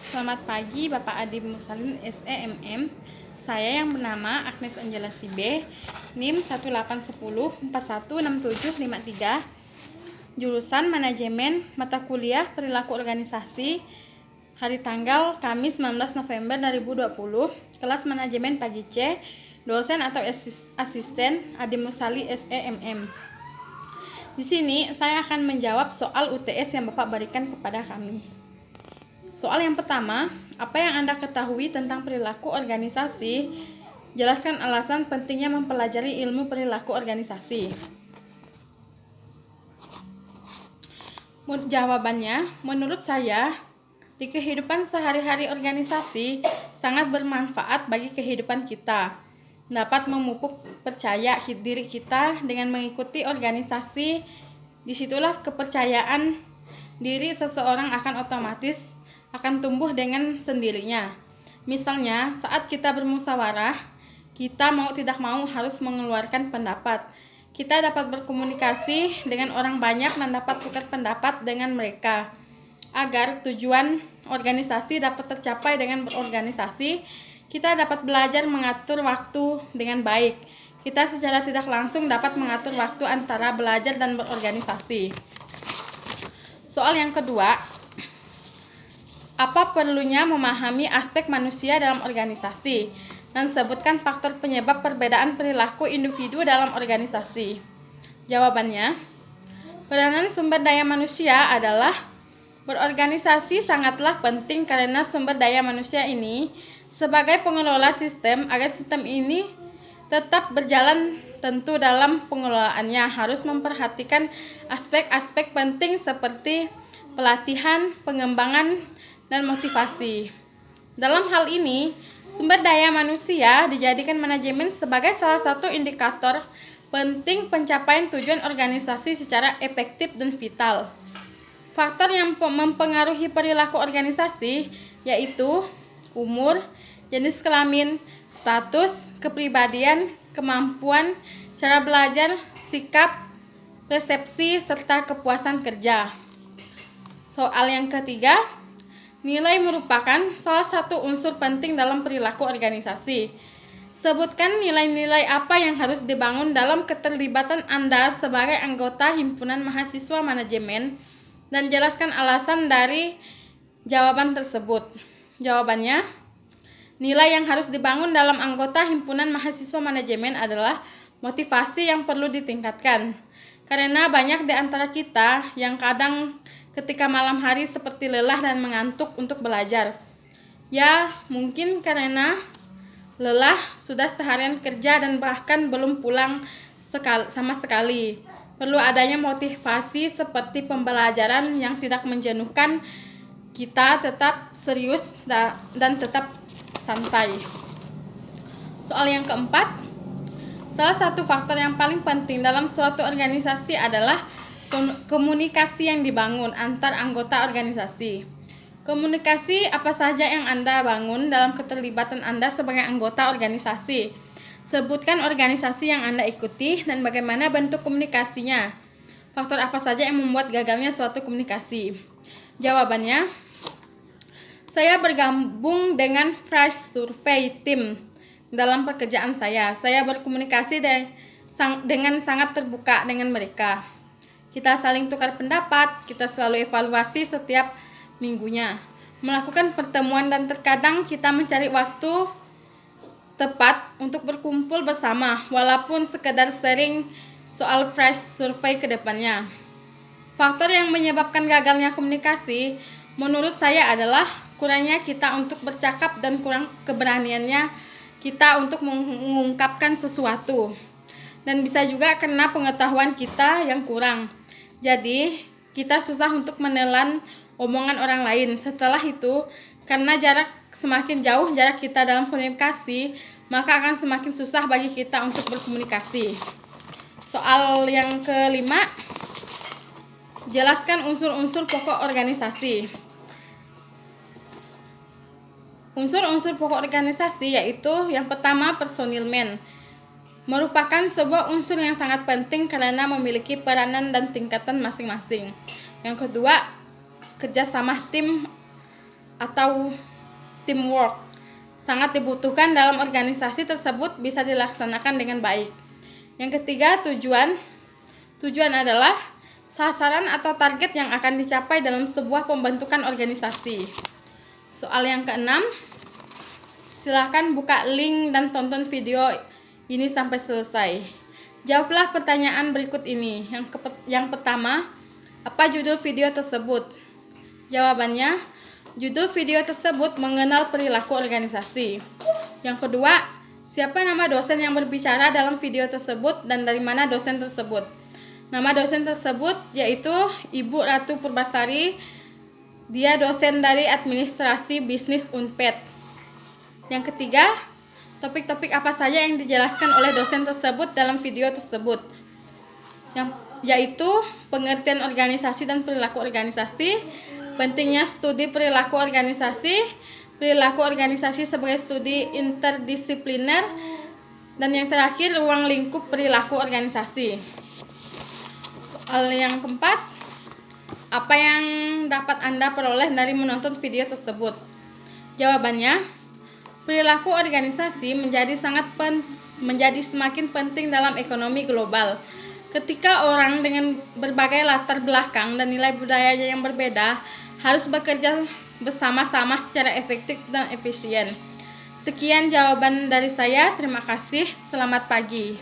Selamat pagi Bapak Adi Musalin SEMM. Saya yang bernama Agnes Angela Sibe, NIM 1810416753, jurusan Manajemen, mata kuliah Perilaku Organisasi, hari tanggal Kamis 19 November 2020, kelas Manajemen pagi C, dosen atau asisten Adi Musali SEMM. Di sini saya akan menjawab soal UTS yang Bapak berikan kepada kami. Soal yang pertama, apa yang Anda ketahui tentang perilaku organisasi? Jelaskan alasan pentingnya mempelajari ilmu perilaku organisasi. Jawabannya, menurut saya, di kehidupan sehari-hari organisasi sangat bermanfaat bagi kehidupan kita. Dapat memupuk percaya diri kita dengan mengikuti organisasi. Disitulah kepercayaan diri seseorang akan otomatis akan tumbuh dengan sendirinya. Misalnya, saat kita bermusyawarah, kita mau tidak mau harus mengeluarkan pendapat. Kita dapat berkomunikasi dengan orang banyak dan dapat tukar pendapat dengan mereka. Agar tujuan organisasi dapat tercapai dengan berorganisasi, kita dapat belajar mengatur waktu dengan baik. Kita secara tidak langsung dapat mengatur waktu antara belajar dan berorganisasi. Soal yang kedua, apa perlunya memahami aspek manusia dalam organisasi? Dan sebutkan faktor penyebab perbedaan perilaku individu dalam organisasi. Jawabannya, peranan sumber daya manusia adalah berorganisasi sangatlah penting karena sumber daya manusia ini sebagai pengelola sistem, agar sistem ini tetap berjalan tentu dalam pengelolaannya harus memperhatikan aspek-aspek penting seperti pelatihan, pengembangan, dan motivasi. Dalam hal ini, sumber daya manusia dijadikan manajemen sebagai salah satu indikator penting pencapaian tujuan organisasi secara efektif dan vital. Faktor yang mempengaruhi perilaku organisasi yaitu umur, jenis kelamin, status, kepribadian, kemampuan, cara belajar, sikap, persepsi, serta kepuasan kerja. Soal yang ketiga, nilai merupakan salah satu unsur penting dalam perilaku organisasi. Sebutkan nilai-nilai apa yang harus dibangun dalam keterlibatan Anda sebagai anggota himpunan mahasiswa manajemen dan jelaskan alasan dari jawaban tersebut. Jawabannya, nilai yang harus dibangun dalam anggota himpunan mahasiswa manajemen adalah motivasi yang perlu ditingkatkan. Karena banyak di antara kita yang kadang ketika malam hari seperti lelah dan mengantuk untuk belajar. Ya, mungkin karena lelah sudah seharian kerja dan bahkan belum pulang sama sekali. Perlu adanya motivasi seperti pembelajaran yang tidak menjenuhkan kita, tetap serius dan tetap santai. Soal yang keempat, salah satu faktor yang paling penting dalam suatu organisasi adalah komunikasi yang dibangun antar anggota organisasi. Komunikasi apa saja yang Anda bangun dalam keterlibatan Anda sebagai anggota organisasi? Sebutkan organisasi yang Anda ikuti dan bagaimana bentuk komunikasinya. Faktor apa saja yang membuat gagalnya suatu komunikasi? Jawabannya, saya bergabung dengan Flash Survey Team dalam pekerjaan saya. Saya berkomunikasi dengan sangat terbuka dengan mereka. Kita saling tukar pendapat, kita selalu evaluasi setiap minggunya, melakukan pertemuan dan terkadang kita mencari waktu tepat untuk berkumpul bersama, walaupun sekedar sharing soal Flash Survey ke depannya. Faktor yang menyebabkan gagalnya komunikasi menurut saya adalah kurangnya kita untuk bercakap dan kurang keberaniannya kita untuk mengungkapkan sesuatu. Dan bisa juga karena pengetahuan kita yang kurang. Jadi, kita susah untuk menelan omongan orang lain. Setelah itu, karena semakin jauh jarak kita dalam komunikasi, maka akan semakin susah bagi kita untuk berkomunikasi. Soal yang kelima, jelaskan unsur-unsur pokok organisasi. Unsur-unsur pokok organisasi yaitu yang pertama personilmen. Merupakan sebuah unsur yang sangat penting karena memiliki peranan dan tingkatan masing-masing. Yang kedua, kerjasama tim atau teamwork sangat dibutuhkan dalam organisasi tersebut bisa dilaksanakan dengan baik. Yang ketiga, tujuan. Tujuan adalah sasaran atau target yang akan dicapai dalam sebuah pembentukan organisasi. Soal yang keenam, silahkan buka link dan tonton video ini sampai selesai. Jawablah pertanyaan berikut ini. Yang pertama, apa judul video tersebut? Jawabannya, judul video tersebut mengenal perilaku organisasi. Yang kedua, siapa nama dosen yang berbicara dalam video tersebut dan dari mana dosen tersebut? Nama dosen tersebut yaitu Ibu Ratu Purbasari. Dia dosen dari Administrasi Bisnis Unpad. Yang ketiga, topik-topik apa saja yang dijelaskan oleh dosen tersebut dalam video tersebut? Yaitu pengertian organisasi dan perilaku organisasi, pentingnya studi perilaku organisasi sebagai studi interdisipliner, dan yang terakhir ruang lingkup perilaku organisasi. Soal yang keempat, apa yang dapat Anda peroleh dari menonton video tersebut? Jawabannya, perilaku organisasi menjadi semakin penting dalam ekonomi global. Ketika orang dengan berbagai latar belakang dan nilai budayanya yang berbeda harus bekerja bersama-sama secara efektif dan efisien. Sekian jawaban dari saya. Terima kasih. Selamat pagi.